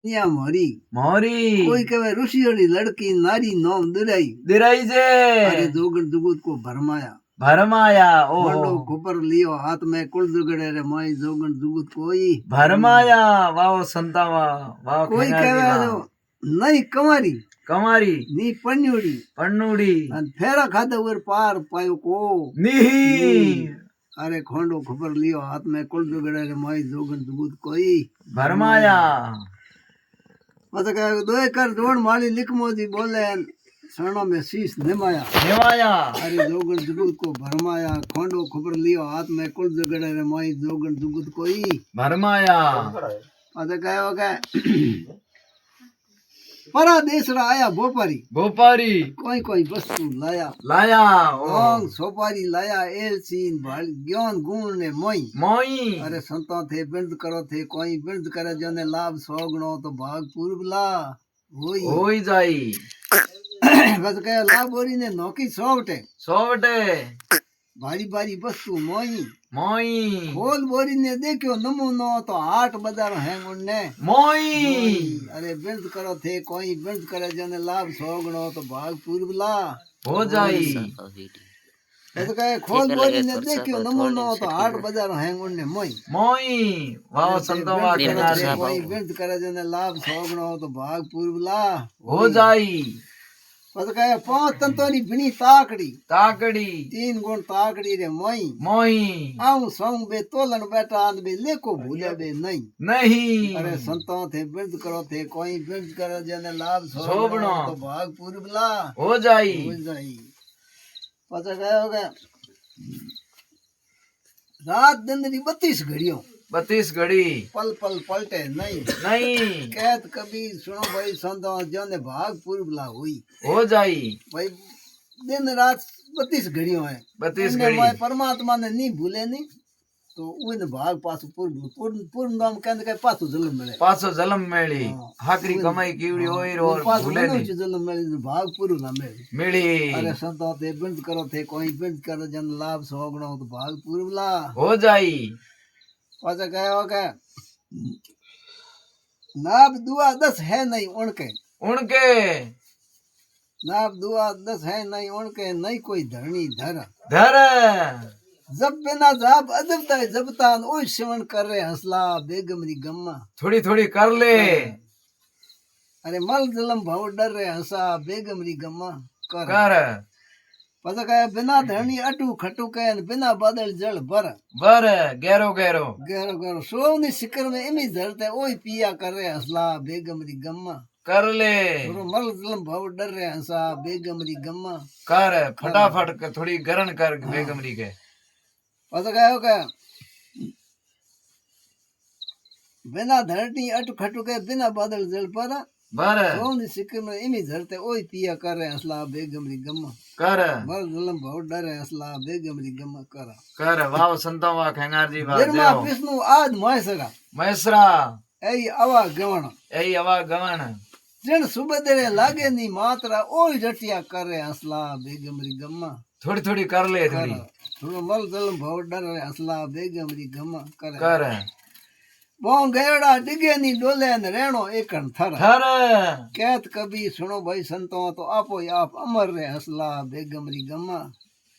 या मोरी मोरी कोई कहे ऋषि वाली लड़की नारी नौम दिराई दिराई जे अरे जोगन जुगुत को भरमाया भरमाया ओ मंडो खोपर लियो हाथ में कुल जुगड़े रे माई जोगन जुगुत कोई भरमाया वाओ संतावा वाओ कोई कहे जो नहीं कमारी कमारी नी पन्नुड़ी पन्नुड़ी अन फेरा खाते उर पार पायो को नहीं अरे खोंडो खबर लियो हाथ में कुल जुगड़े रे माई जोगन जुगुत कोई भरमाया मतलब कहे दो कर जोड़ माली लिख मोजी बोले शरणों में शीश निमाया निमाया अरे जोगन जुगुत को भरमाया खोंडो खबर लियो हाथ में कुल जुगड़े रे माई जोगन जुगुत कोई भरमाया मतलब कहे परा देश रा आया भोपारी भोपारी कोई वस्तु लाया लाया ओंग सोपारी लाया एल सीन भाल ज्ञान गुण ने मोई अरे संतो थे बिंद करो थे कोई बिंद करे जने लाभ सोगणो तो भाग पूर्व ला होई जाई बस कहे लाभ बोरी ने नौकी सोवटे भारी भारी वस्तु मोई खोल बोरी ने देखो नमूनो तो हाट बाजार है मुन्ने मोई अरे बिंद करो थे कोई बिंद करे जने लाभ सोगणो तो भाग पूर्व ला हो जाई तो कहे खोल बोरी ने देखो नमूनो तो हाट बाजार है मुन्ने मोई वाह संतवा के कोई बिंद करे जने लाभ सोगणो तो भाग पूर्व ला हो जाई बस कहे पांच तंतोरी बिनी ताकड़ी तीन गुण ताकड़ी रे मोई आऊं संग बे तोलन बैठा आंद बे लेको भूले बे नहीं अरे संतों थे बिरद करो थे कोई बिरद करे जने लाभ सोबणो तो भाग पूर्व ला हो जाई बस कहे हो गया रात दिन री 32 घड़ियों 32 घड़ी पल पल पलटे नहीं कहत कभी सुनो भाई संतो जने भाग पूर्व ला हुई हो जाई भाई दिन रात 32 घड़ियों है 32 घड़ी मैं परमात्मा ने नहीं भूले नहीं तो उन भाग पास पूर्ण नाम कहते के पासो जन्म मिले हाकरी कमाई कीवड़ी होई रो भूले नहीं जन्म मिले भाग पूर्व ना मिली अरे संतो ते बिंद करो थे कोई बिंद कर जन लाभ सोगणो तो भाग पूर्व ला हो जाई पाचा कहो के नाब दुआ 10 है नहीं उनके नाब दुआ 10 है नहीं उनके नहीं कोई धरनी धर जब बिना जाब अजबता जबता ओय सेवन कर रहे हंसला बेगमरी गम्मा थोड़ी कर ले अरे मल जलम भाव डर रहे हंसा बेगमरी गम्मा कर पता कहे बिना धरनी अटू खटू कहे बिना बादल जल बर गहरो सोवनी सिकर में इमी धरते ओई पिया कर रहे हंसला बेगमरी गम्मा कर ले मल जलम भाव डर रहे हंसा बेगमरी गम्मा कर फटाफट थोड़ी गरन कर बेगमरी के पता कहे बिना धरनी अटू खटू कहे बिना बादल जल पर सोवनी सिकर में इमी धरते ओई पिया कर रहे हंसला बेगमरी गम्मा कर मल जलम भाव डर रहे हंसला बेगमरी गम्मा कर वाह संतो वाह खंगार जी वाह निर्मा विष्णु आज महेसरा ऐ आवा गवण जिन सुबेदरे लागे नी मात्रा ओई रटिया कर रहे हंसला बेगमरी गम्मा थोड़ी कर ले थोड़ा मल जलम भाव डर रहे हंसला बेगमरी गम्मा कर बों गयोड़ा डिगे नी डोले न रेणो एकन थर कहत कभी सुनो भाई संतो तो आपो आप अमर रे हंसला बेगमरी गम्मा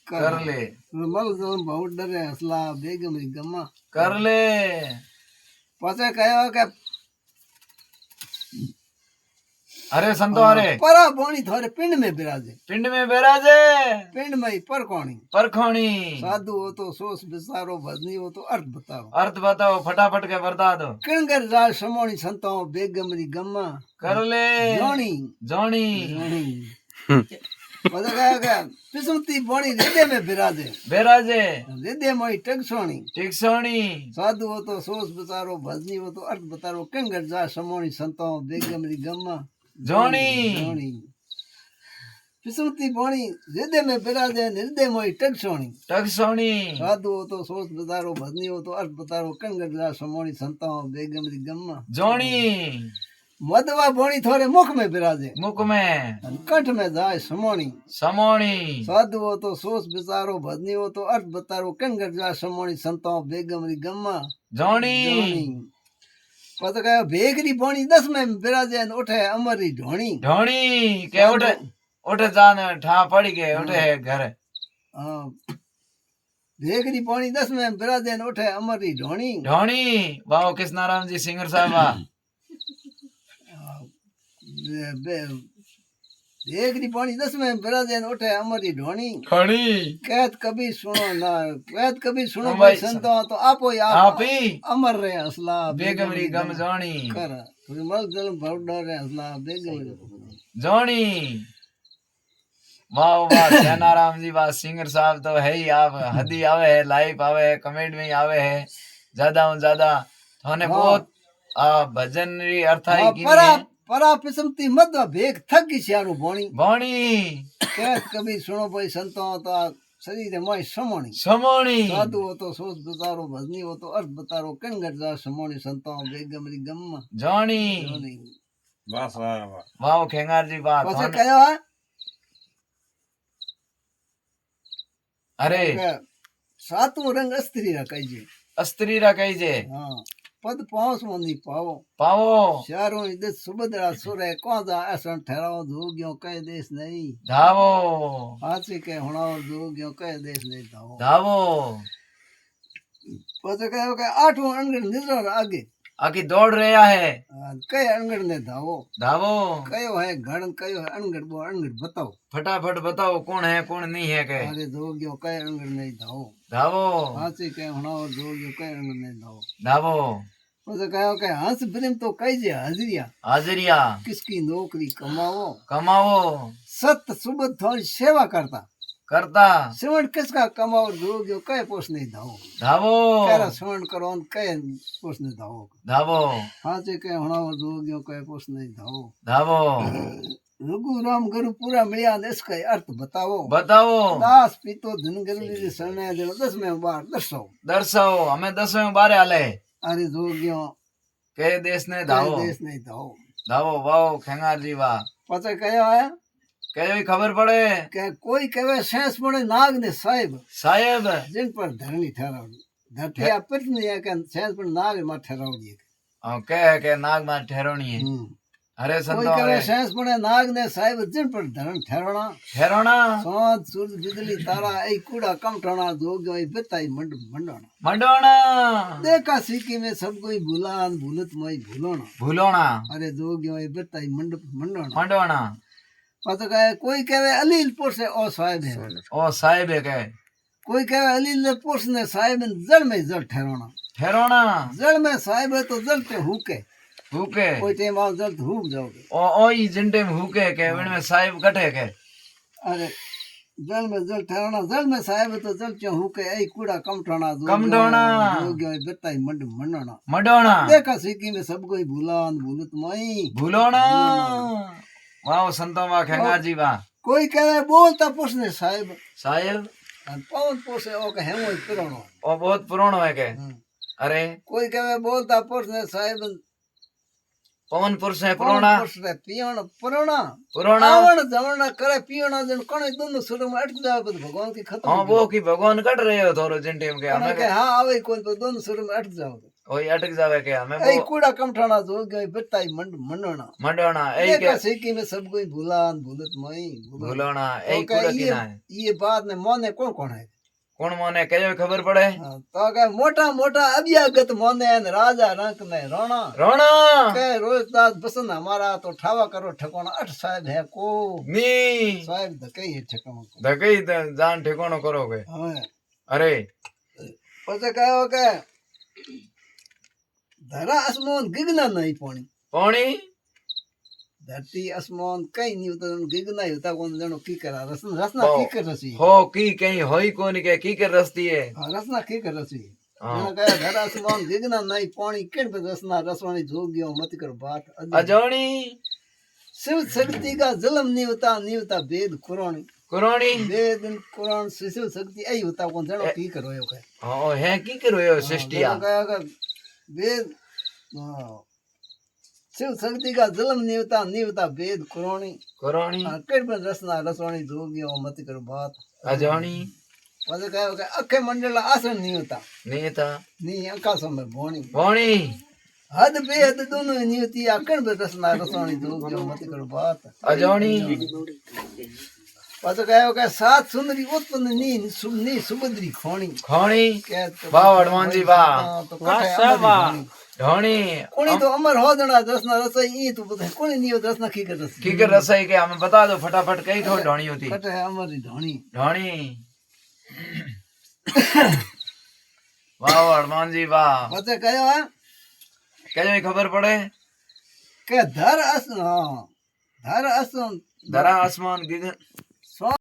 कर ले मल जलम भाव डर रहे हंसला बेगमरी गम्मा कर ले पाछे कहो के अरे संतो अरे परा बोणी थोरे पिंड में बिराजे पिंड में परखोणी साधु हो तो सोस विचारो भजनी हो तो अर्थ बताओ फटाफट के बता दो किणगर राज समोणी संतो बेगमरी गम्मा कर ले जोनी पता गया पिसुमती बोणी हृदय में बिराजे हृदय मोई टिकसोणी साधु हो तो सोस विचारो भजनी हो तो अर्थ बतारो किणगर राज समोणी संतो बेगमरी गम्मा जोनी पिसुमती बोणी हृदय में बिराजे हृदय मोई टगसोणी साधु हो तो सोच बतारो भजनी हो तो अर्थ बतारो कणगड़ा समोणी संतो बेगमरी गम्मा जोनी मधवा बोणी थोड़े मुख में बिराजे कंठ में जाए समोणी साधु हो तो सोच विचारो भजनी हो तो अर्थ बतारो कणगड़ा समोणी संतो बेगमरी गम्मा जोनी पता कहो भेगरी बोणी 10 में बिराजे न उठे अमरी ढोणी ढोणी के उठे उठे जान ठा पड़ गए उठे है घर हाँ भेगरी बोणी 10 में बिराजे न उठे अमरी ढोणी ढोणी वाह कृष्णाराम जी सिंगर साहब भेगरी बोणी 10 में बिराजे न उठे अमरी ढोणी ढोणी कहत कभी सुनो ना कहत कभी सुनो हाँ भाई भाई, संतो तो आपो आप ही अमर रहे असला बेगमरी गम जोणी कर मल जल भर डरे असला बेगमरी जोणी वाह वाह सेनाराम जी वाह सिंगर साहब तो है ही आप हदी आवे है लाइव आवे है कमेंट में आवे है ज्यादा और ज्यादा थाने बहुत भजन री अर्थाई की परा पिसमती मत भेग थक गई श्यारू बोणी बोणी कहत कभी सुनो भाई संतो तो शरीर मोय समोणी समोणी साधु हो तो सोच बतारो भजनी हो तो अर्थ बतारो कंगट जा समोणी संतो बेगमरी गम जोणी बस वाह वाह खेंगार जी वाह पछे कयो अरे सातों रंग अस्त्री रखाई जे अस्त्री रखाई जे हाँ पद पांच मोनी पावो पावो चारों इधर सुभद्रा सुरे कौजा ऐसा ठहराओ धोग्यो कह देश नहीं धावो हाथी के हुणाओ धोग्यो कह देश नहीं धावो धावो पता कहो के आठों अनगढ़ निजर आगे आगे दौड़ रहा है कई अनगढ़ ने धावो धावो कयो है घड़ कयो है अनगढ़ वो अनगढ़ बताओ फटाफट बताओ कौन है कौन नहीं है के अरे धोग्यो कई अनगढ़ नहीं धावो धावो हाथी के हुणाओ धोग्यो कई अनगढ़ नहीं धावो धावो पता कहो के हंस प्रेम तो कई जे हाजिरिया हाजिरिया किसकी नौकरी कमाओ कमाओ सत सुबह थोड़ी सेवा करता करता श्रवण किसका कमाओ जोग्यो कह पोष नहीं धावो धावो कह श्रवण करो कह पोष नहीं धावो धावो हाचे कह हुणाओ जोग्यो कह पोष नहीं धावो धावो रघु राम गुरु पूरा मिलिया ने इसका अर्थ बताओ बताओ दास पीतो धन गरली शरणे जन 10 में बार दर्शाओ दर्शाओ हमें 10 में बारे आले अरे जोग्यो के देश ने धावो देश नहीं धावो धावो वाह खेंगार जी वाह पता कयो है कई खबर पड़े के कोई कहे शेष पड़े नाग ने साहिब साहेब जिन पर धरनी ठहराओ धरती आप नहीं है के शेष पर नाग मार ठहराओ दिए कह के नाग मार ठहरोनी है अरे कोई संतो कहे शेष पड़े नाग ने साहिब जिन पर धरण ठहराना ठहरोना सोच सूरज बिजली तारा ए कूड़ा कम ठोना जोग्यो ए बेताई मंडोना मंडोना देखा सीकी में सब कोई भूलान भूलत मई भूलोना भूलोना अरे जोग्यो ए बेताई मंडोना मंडोना पता कहे कोई कहे अलीलपुर से ओ साहिब है ओ साहेब है के कोई कहे अलीलपुर ने साहिब जड़ में जड़ ठहराना ठहरोना जड़ में साहिब है तो जड़ पे हुके हुके कोई टाइम आओ जड़ तो हुक जाओगे ओ ई जिंटे में हुके के में साहेब कटे के अरे जल में जल ठहराना जल में साहेब है तो जल क्यों हुके ए कूड़ा कम ठोना कम ठोना जोग्यो ए बेताई मंडोना मंडोना देखा सीकी में सब कोई भूलान भूलत मई भूलोना वाह संतो वाह खेंगार जी वाह कोई कहे बोलता पुछने साहिब साहेब पवन पुछे ओ के हेमो पुराणो ओ बहुत पुरानो है के अरे कोई कहे बोलता पुछने साहिब पवन पुरुष है पुराना पुछने पियोण पुराणा पुराना आवण जमण करे पियोणा जन कोने दोनों सुर में अटक जावे तो भगवान की खत्म हां वो की भगवान कट रहे हो थोरो जिंटे के हमें के हां आवे कोई तो दोनों सुर में अटक जाओ ओई अटक जावे के हमें ए कूड़ा कम ठाना जो गए बेताई मंडोना मंडोना ए के सीकी में सब कोई भूलान भूलत मई भूलोना ए कूड़ा की ना है ये बात ने मोने कौन है कौन मोने कयो खबर पड़े तो के मोटा मोटा अभियागत मोने न राजा रंक ने रोना रोना के रोजदास बसन हमारा तो ठावा करो ठिकाना 8 साहिब है को नी साहिब धकई है ठिकाना धकई जान ठिकानो करोगे अरे पछे कहो के धरा आसमान गिगना नहीं पानी पानी धरती आसमान कहीं नहीं होता गिगना ही होता कौन जानो की करा रसना की कर रसी हो की कहीं होई कोनी के की कर रस्ती है रसना की कर रसी मैंने कहा धरा आसमान गिगना नहीं पानी किन पे रसना रसवानी जोगियो मत कर बात अजोनी शिव शक्ति का जन्म नहीं होता वेद कुरानी वेद कुरान शिव शक्ति आई होता कौन जानो की करो यो के हां है की करो यो सृष्टिया वेद शिव शक्ति का जन्म नहीं होता वेद कुरानी किन पे रसना रसवानी जोगियो मत कर बात अजोनी पता कहो के अखे मंडल आसन नहीं होता नहीं नहीं आकाशों में भोणी भोणी हद बेहद दोनों ही नियति आकण बे रसना रसोणी तो जो मत करो बात अजोणी पाछो कहो के सात सुंदरी उत्पन्न नी सुभद्री खोणी खोणी के वाह हनुमान जी वाह तो कठे अमर ढोणी कोणी तो अमर हो जणा रसना रसोई ई तो बता कोणी नियो रसना की कर रस की कर रसोई के हमें बता दो फटाफट कई थोड़ी ढोणी होती कठे अमर री ढोणी ढोणी वाह हनुमान जी वाह पाछो कहो क्या खबर पड़े के धर अस धर अस धरा आसमान गगन